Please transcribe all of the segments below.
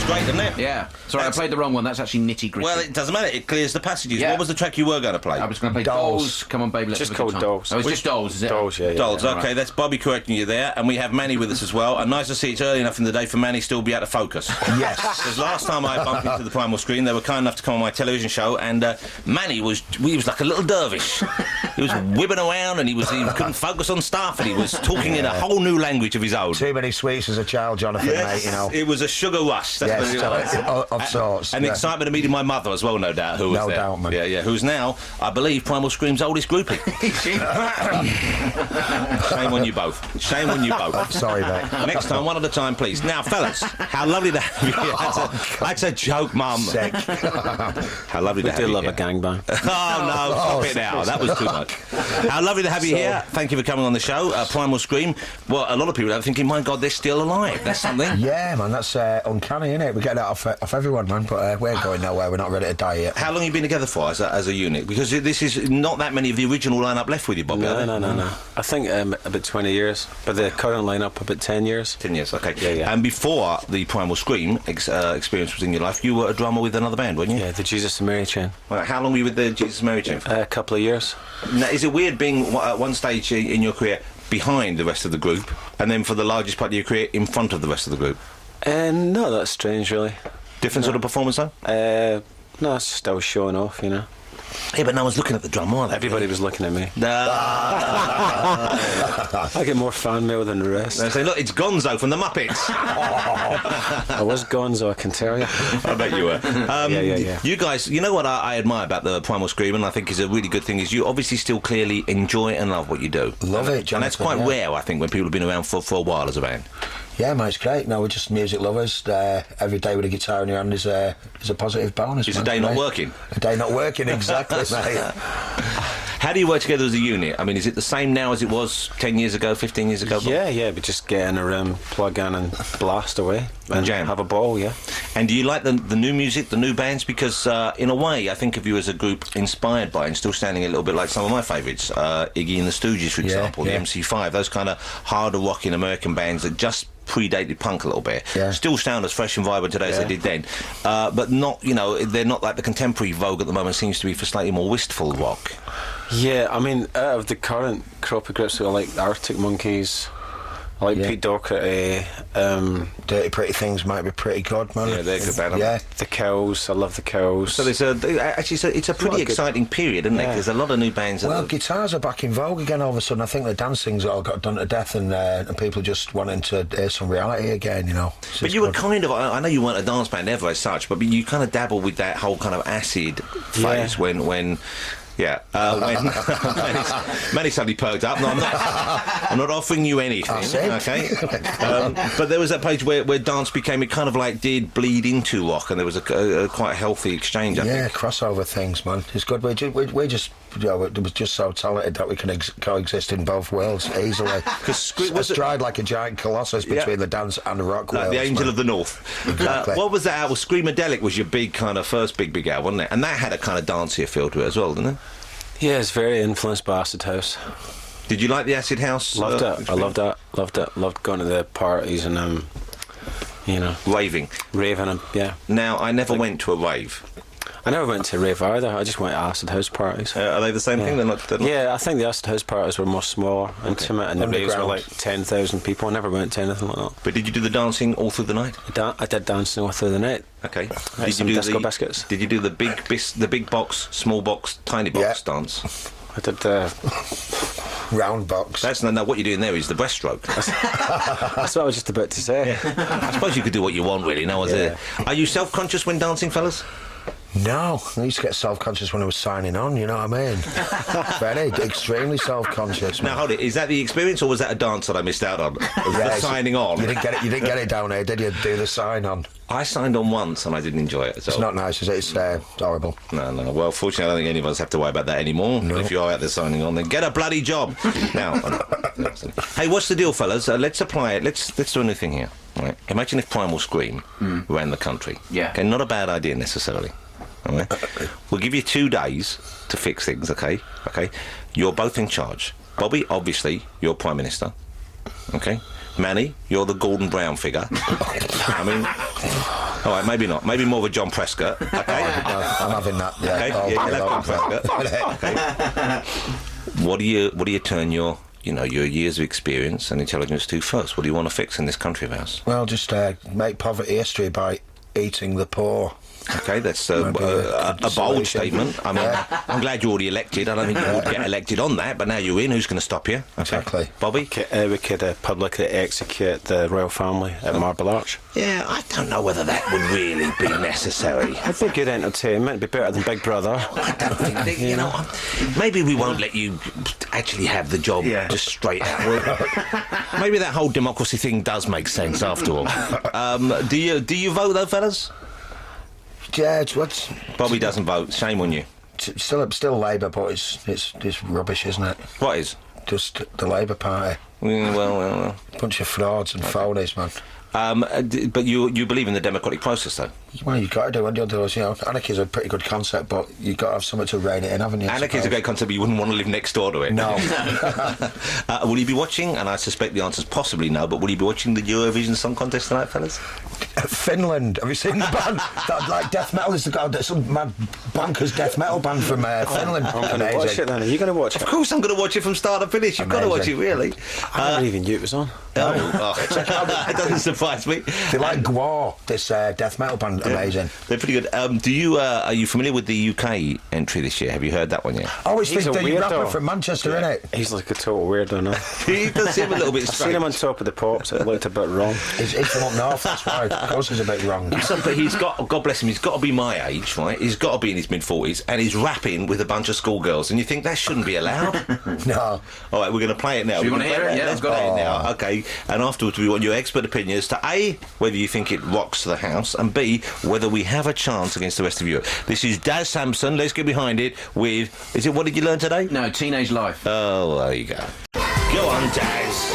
great, doesn't it? Yeah. Sorry, I played the wrong one. That's actually Nitty Gritty. Well, it doesn't matter. It clears the passages. Yeah. What was the track you were going to play? I was going to play Dolls. Come on, baby, let's Just have a good called time. Dolls. Oh, it's just Dolls, is it? Dolls, yeah. Dolls, yeah, okay, right. that's Bobby correcting you there, and we have Manny with us as well, and nice to see it's early enough in the day for Manny still be able to focus. Yes. Because last time I bumped into the Primal Scream, they were kind enough to come on my television show, and Manny was like a little dervish. He was whipping around, and he couldn't focus on stuff, and he was talking in a whole new language of his own. Too many sweets as a child, Jonathan, mate, you know. It was a sugar rush. That's what it was. Of sorts. And the excitement of meeting my mother as well, no doubt, who was No there. doubt, man. Yeah, who's now, I believe, Primal Scream's oldest groupie. Shame on you both. Shame on you both. Sorry, mate. Next time, one at a time, please. Now, fellas, how lovely to have you here. That's a joke, Mum. Sick. How lovely to have you I do love here. a gangbang. Oh, no, stop it now. That was too much. How lovely to have you here. Thank you for coming on the show. Primal Scream. Well, a lot of people are thinking, my God, they're still alive. That's something. Yeah, man, that's uncanny, isn't it? We get that off everyone, man, but we're going nowhere. We're not ready to die yet. How long have you been together for as a unit? Because this is not that many of the original lineup left with you, Bobby. No. I think about 20 years, but the current lineup about 10 years. 10 years, okay. Yeah. And before the Primal Scream experience was in your life, you were a drummer with another band, weren't you? Yeah, the Jesus and Mary chain. Well, how long were you with the Jesus and Mary chain for? A couple of years. Now, is it weird being at one stage in your career behind the rest of the group, and then for the largest part of your career in front of the rest of the group? No, that's strange, really. Different sort of performance, though? No, it's just I was showing off, you know. Yeah, but no one's looking at the drummer, are they? Everybody was looking at me. I I get more fan mail than the rest. say, look, it's Gonzo from the Muppets. I was Gonzo, I can tell you. I bet you were. Yeah. You guys, you know what I admire about the Primal Scream, and I think is a really good thing, is you obviously still clearly enjoy and love what you do. Love it, Jonathan. And that's quite rare, I think, when people have been around for a while as a band. Yeah, mate, it's great. No, we're just music lovers. Every day with a guitar in your hand is a positive bonus. It's man. a day not working. A day not working, exactly, mate. How do you work together as a unit? I mean, is it the same now as it was 10 years ago, 15 years ago? Yeah, we just get in a room, plug in and blast away. And jam. Have a ball, yeah. And do you like the new music, the new bands? Because in a way, I think of you as a group inspired by and still standing a little bit like some of my favourites. Iggy and the Stooges, for example, the MC5, those kind of harder rocking American bands that just predated punk a little bit. Yeah. Still sound as fresh and vibrant today as they did then. But not, they're not like the contemporary vogue at the moment seems to be for slightly more wistful rock. Yeah, I mean, out of the current crop of groups, I like the Arctic Monkeys. I like Pete Doherty. Dirty Pretty Things might be pretty good, man. Yeah, they're good band. Yeah. The Kills, I love the Kills. So it's a pretty exciting period, isn't it? Yeah. There's a lot of new bands. Well, guitars are back in vogue again all of a sudden. I think the dancing's all got done to death and people just wanting to hear some reality again, you know. So but it's you were good. kind of, I know you weren't a dance band ever as such, but you kind of dabbled with that whole kind of acid phase when Manny suddenly perked up. No, I'm not offering you anything, okay? But there was that page where dance became, it kind of like did bleed into rock, and there was a quite healthy exchange, I think. Crossover things, man. It's good. We're just it was just so talented that we can coexist in both worlds easily. Because it's tried like a giant colossus between the dance and the rock worlds. The Angel of the North. Exactly. What was that album? Screamadelic was your big kind of first big album, wasn't it? And that had a kind of dancier feel to it as well, didn't it? Yeah, it's very influenced by Acid House. Did you like the Acid House? Loved it. I loved it. Loved going to the parties and raving and yeah. Now, I never went to a rave. I never went to a rave either. I just went to Acid House parties. Are they the same thing? They're not. Yeah, I think the Acid House parties were much smaller, intimate, and the raves were like 10,000 people. I never went to anything like that. But did you do the dancing all through the night? I did dancing all through the night. Okay. Did you do disco biscuits? Did you do the big box, small box, tiny box dance? I did the round box. That's no. What you're doing there is the breaststroke. That's what I was just about to say. I suppose you could do what you want, really. No one's there. Are you self-conscious when dancing, fellas? No, I used to get self-conscious when I was signing on, you know what I mean? Very, extremely self-conscious. Now, hold it, is that the experience or was that a dance that I missed out on? The signing on? You didn't get it down here, did you? Do the sign-on. I signed on once and I didn't enjoy it. So. It's not nice, is it? It's horrible. No. Well, fortunately, I don't think any of us have to worry about that anymore. No. If you are out there signing on, then get a bloody job. Now, hey, what's the deal, fellas? Let's apply it. Let's do a new thing here. Right? Imagine if Primal Scream ran the country. Yeah. Okay, not a bad idea necessarily. All right. We'll give you 2 days to fix things, okay? Okay. You're both in charge. Bobby, obviously, you're Prime Minister. Okay? Manny, you're the Gordon Brown figure. I mean, All right, maybe not. Maybe more of a John Prescott. Okay. I'm having that. Yeah. Okay. Oh, Yeah, you'll oh, have John Prescott. Okay. What do you turn your your years of experience and intelligence to first? What do you want to fix in this country of ours? Well, just make poverty history by eating the poor. Okay, that's a bold solution. statement. I mean, I'm glad you're already elected. I don't think you would get elected on that, but now you're in. Who's going to stop you? Okay. Exactly. Bobby? We could publicly execute the royal family at Marble Arch. Yeah, I don't know whether that would really be necessary. It'd be good entertainment. It'd be better than Big Brother. I don't think that, maybe we won't let you actually have the job just straight out. Maybe that whole democracy thing does make sense after all. Do you vote though, fellas? Yeah, what's Bobby doesn't vote. Shame on you. still Labour, but it's rubbish, isn't it? What is? Just the Labour Party. Well. Bunch of frauds and phonies, man. But you believe in the democratic process, though? Well, you've got to do when you're doing, anarchy's a pretty good concept, but you've got to have something to rein it in, haven't you? Anarchy's a great concept, but you wouldn't want to live next door to it. No. Will you be watching, and I suspect the answer's possibly no, but will you be watching the Eurovision Song Contest tonight, fellas? Finland. Have you seen the band? That, like, death metal is some mad bonkers death metal band from Finland. I'm going to watch it then. Are you going to watch it? Of course I'm going to watch it from start to finish. You've got to watch it, really. I never even knew it was on. That doesn't surprise me. They like Gwar, this death metal band. Amazing. They're pretty good. Are you familiar with the UK entry this year? Have you heard that one yet? Oh, it's He's the a weirdo. rapper from Manchester, isn't it? He's like a total weirdo now. He does seem a little bit I've strange. seen him on Top of the Pops. It looked a bit wrong. He's from up north, that's why. Of course he's a bit wrong. But he's got, God bless him, he's got to be my age, right? He's got to be in his mid-40s, and he's rapping with a bunch of schoolgirls, and you think that shouldn't be allowed? No. All right, we're going to play it now. Do you want to hear it? Yeah, let's play it now. Okay, and afterwards we want your expert opinions to A, whether you think it rocks the house, and B, whether we have a chance against the rest of Europe. This is Daz Sampson. Let's get behind it with, what did you learn today? No, Teenage Life. Oh, there you go. Go on, Daz.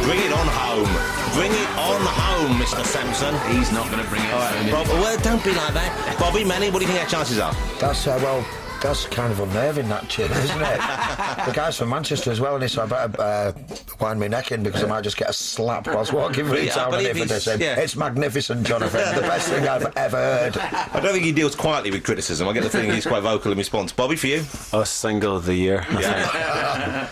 Bring it on home. Bring it on home, Mr. Sampson. He's not going to bring it home. Bob, well, don't be like that. Bobby, Manny, what do you think our chances are? That's kind of unnerving, that chin, isn't it? The guy's from Manchester as well, and so I better wind my neck in because I might just get a slap whilst walking through town. It's magnificent, Jonathan. The best thing I've ever heard. I don't think he deals quietly with criticism. I get the feeling he's quite vocal in response. Bobby, for you? Single of the year.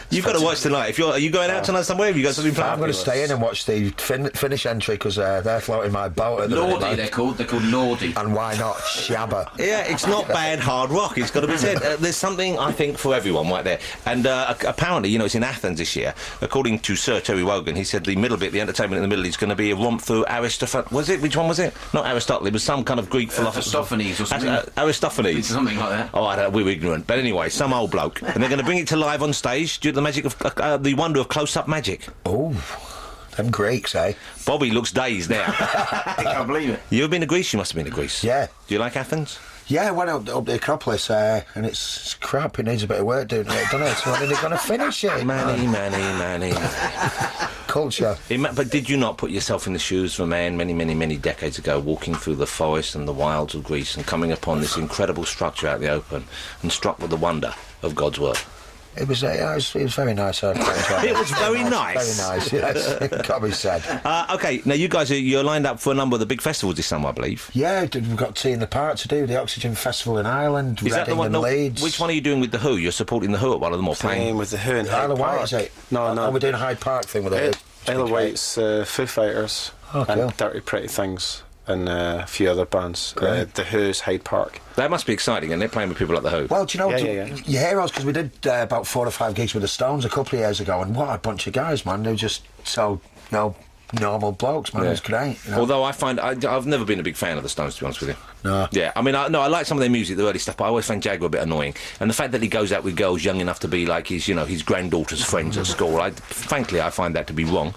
You've got to watch tonight. Are you going out tonight somewhere? Have you got something planned? I'm going to stay in and watch the Finnish entry because they're floating my boat at the minute. Nordy, they're called Nordy. And why not Shabba? Yeah, it's not bad hard rock. It's got to be said. There's something, I think, for everyone right there. And apparently, it's in Athens this year. According to Sir Terry Wogan, he said the middle bit, the entertainment in the middle, is going to be a romp through Aristophanes. Was it? Which one was it? Not Aristotle. It was some kind of Greek philosopher. Aristophanes or something. Aristophanes. Something like that. Oh, we're ignorant. But anyway, some old bloke. And they're going to bring it to life on stage due to the magic of the wonder of close-up magic. Oh, them Greeks, eh? Bobby looks dazed now. I can't believe it. You've been to Greece? You must have been to Greece. Yeah. Do you like Athens? Yeah, I went up the Acropolis, and it's crap. It needs a bit of work doing it, doesn't it? So when are they going to finish it? Manny. Culture. But did you not put yourself in the shoes of a man many decades ago, walking through the forest and the wilds of Greece and coming upon this incredible structure out in the open and struck with the wonder of God's work? It was very nice. It was very nice. Very nice, yes. It can't be said. OK, now you guys, you're lined up for a number of the big festivals this summer, I believe. Yeah, we've got Tea in the Park to do, the Oxygen Festival in Ireland, Is that the one, and Leeds. Which one are you doing with The Who? You're supporting The Who at one of them, or playing? With the Who in Hyde Isle of Wight, Park. is it? No. Oh, we're doing a Hyde Park thing with it. Isle of Wight's Foo Fighters and Dirty Pretty Things and a few other bands. The Who's Hyde Park. That must be exciting, and they're playing with people like The Who. Well, do you know, Yeah. you hear us, because we did about 4 or 5 gigs with the Stones a couple of years ago, and what a bunch of guys, man. They were just so, normal blokes, man. It was great. Although I find I've never been a big fan of the Stones, to be honest with you. No. Yeah, I mean, I like some of their music, the early stuff, but I always find Jagger a bit annoying. And the fact that he goes out with girls young enough to be like his granddaughter's friends at school, frankly, I find that to be wrong.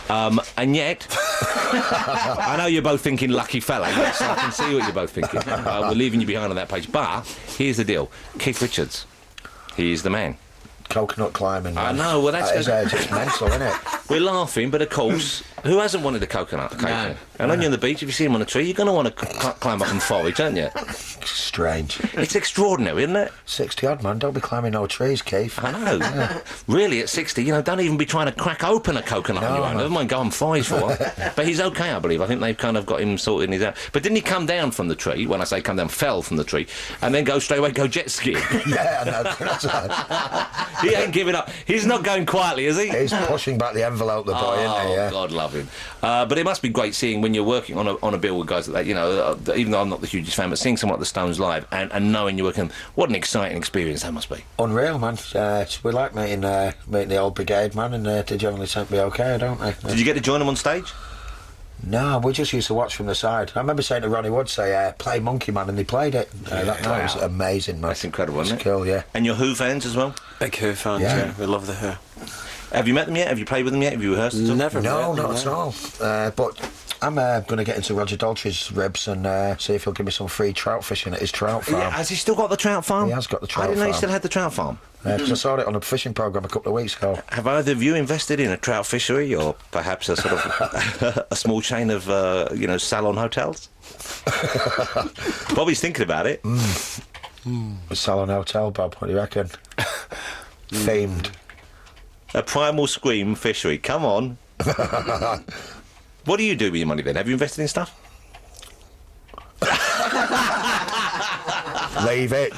And yet, I know you're both thinking lucky fella. Yes, I can see what you're both thinking. We're leaving you behind on that page. But here's the deal: Keith Richards, he's the man. Coconut climbing. Man. I know. Well, that's just mental, isn't it? we're laughing, but of course, who hasn't wanted a coconut occasionally? No. And when you're on the beach, if you see him on a tree, you're going to want to climb up and forage, aren't you? Strange. It's extraordinary, isn't it? 60-odd, man. Don't be climbing no trees, Keith. I know. Yeah. Really, at 60, don't even be trying to crack open a coconut on your own. Never mind go and forage for one. But he's okay, I believe. I think they've kind of got him sorted in his out. But didn't he come down from the tree? When I say come down, fell from the tree, and then go straight away go jet skiing. Yeah, no, he ain't giving up. He's not going quietly, is he? He's pushing back the envelope, the boy, isn't he? Yeah. God love him. But it must be great seeing when you're working on a bill with guys like that, even though I'm not the hugest fan, but seeing someone like the Stones live and knowing you're working, what an exciting experience that must be. Unreal, man. We like meeting the old brigade, man, and they generally seem to be okay, don't they? Did you get to join them on stage? No, we just used to watch from the side. I remember saying to Ronnie Wood, play Monkey Man, and they played it. That night was amazing, man. That's incredible, isn't it? Cool, yeah. And you're Who fans as well? Big Who fans, yeah. We love the Who. Have you met them yet? Have you played with them yet? Have you rehearsed at all? Never. No, not at all. But I'm going to get into Roger Daltrey's ribs and see if he'll give me some free trout fishing at his trout farm. Yeah, has he still got the trout farm? He has got the trout farm. I didn't know he still had the trout farm. Because I saw it on a fishing programme a couple of weeks ago. Have either of you invested in a trout fishery or perhaps a sort of a small chain of, salon hotels? Bobby's thinking about it. A salon hotel, Bob, what do you reckon? Themed. A Primal Scream fishery, come on. What do you do with your money then? Have you invested in stuff? Leave it.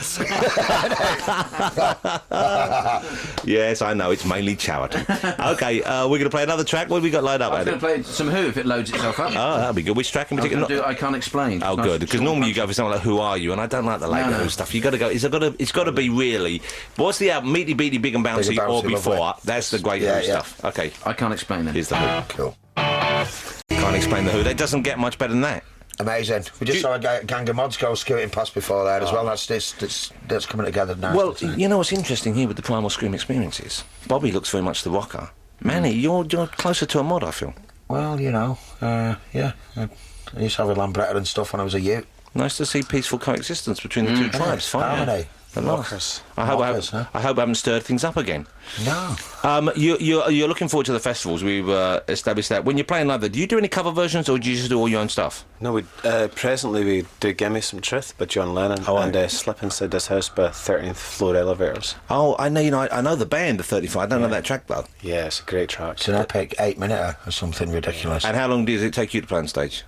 Yes, I know, it's mainly charity. Okay, we're going to play another track. What have we got lined up, I'm going to play some Who if it loads itself up. Oh, that'll be good. Which track in I'm particular? going to do I Can't Explain. Oh, Nice good, because short normally you punch. go for something like Who Are You, and I don't like the later No. Who stuff. You got to go. It's got to be really. What's the album? Meaty Beaty Big and Bouncy, Big and Bouncy, or Before? lovely. That's the great Yeah, Who yeah. stuff. Okay, I Can't Explain then. here's the Who. Cool. Can't explain the Who. That doesn't get much better than that. Amazing. We just saw a gang of mods go scooting past before there as well. That's coming together now. Well, you know what's interesting here with the Primal Scream experiences? Bobby looks very much the rocker. Manny, you're closer to a mod, I feel. Well, yeah. I used to have a Lambretta and stuff when I was a youth. Nice to see peaceful coexistence between the two tribes. Fine. Harmony. At last. Rockers. I hope Rockers, huh? I haven't stirred things up again. No. You're looking forward to the festivals. We've established that. When you're playing live, do you do any cover versions or do you just do all your own stuff? No, presently we do Gimme Some Truth by John Lennon and Slip Inside This House by 13th Floor Elevators. Oh, I know. I know the band, the 35. I don't know that track though. Yeah, it's a great track. It's an epic 8-minute or something ridiculous. And how long does it take you to play on stage?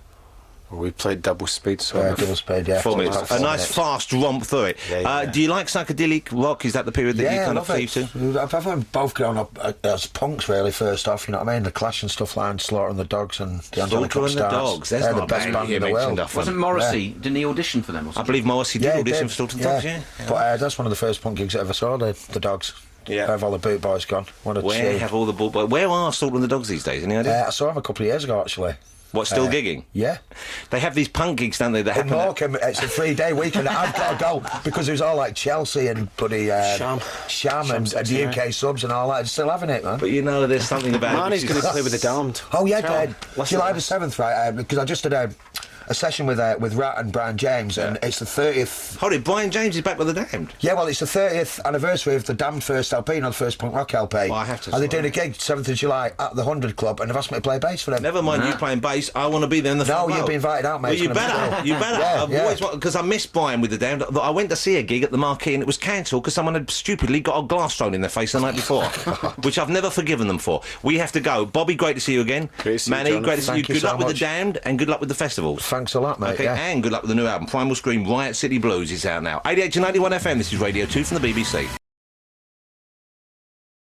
We played double speed, so Double speed, yeah. 4 minutes. About A 4 nice minutes. fast romp through it. Yeah. Do you like psychedelic rock? Is that the period that you Yeah, I kind of love cleave it. to? I've both grown up as punks, really, first off, you know what I mean? The Clash and stuff like Slaughter and the Dogs and the Angelic Slaughter and the Upstarts. Dogs. That's They're not the a best band band you in the mentioned world. often. Wasn't Morrissey? Didn't he audition for them or I something? believe Morrissey did he audition did. for Slaughter and the Dogs, yeah. But that's one of the first punk gigs I ever saw, the Dogs. Yeah. Where have all the boot boys gone? What a Where tune. have all the ball boys... Where are Slaughter and the Dogs these days? Any idea? I saw them a couple of years ago, actually. What, still gigging? Yeah. They have these punk gigs, don't they, that In happen... Morecambe, it's a 3-day weekend. I've got to go because it was all like Chelsea and bloody Sham and the UK subs and all that. It's still having it, man. But you know, there's something about Manny's it. going to play with the Damned. Oh yeah, Listen July to the this. 7th, right? Because I just did a session with Rat and Brian James, and it's the 30th. Hold it, Brian James is back with the Damned. Yeah, well, it's the 30th anniversary of the Damned first LP, not the first punk rock LP. Well, I have to And they're say. doing a gig 7th of July at the 100 Club, and they've asked me to play bass for them. Never mind you playing bass, I want to be there in the No, front row. you've been invited out, mate. Well, It's you gonna be better. cool. You better. Yeah, I've yeah. always wanted, because I missed Brian with the Damned. I went to see a gig at the Marquee and it was cancelled because someone had stupidly got a glass thrown in their face the night before, which I've never forgiven them for. We have to go. Bobby, great to see you again. Great to see you, Manny, John. great to see you. Thank you Good so luck with the much. Damned and good luck with the festivals. Thanks a lot, mate. Okay, yeah. and good luck with the new album, Primal Scream, Riot City Blues is out now. 88 to 91 FM, this is Radio 2 from the BBC.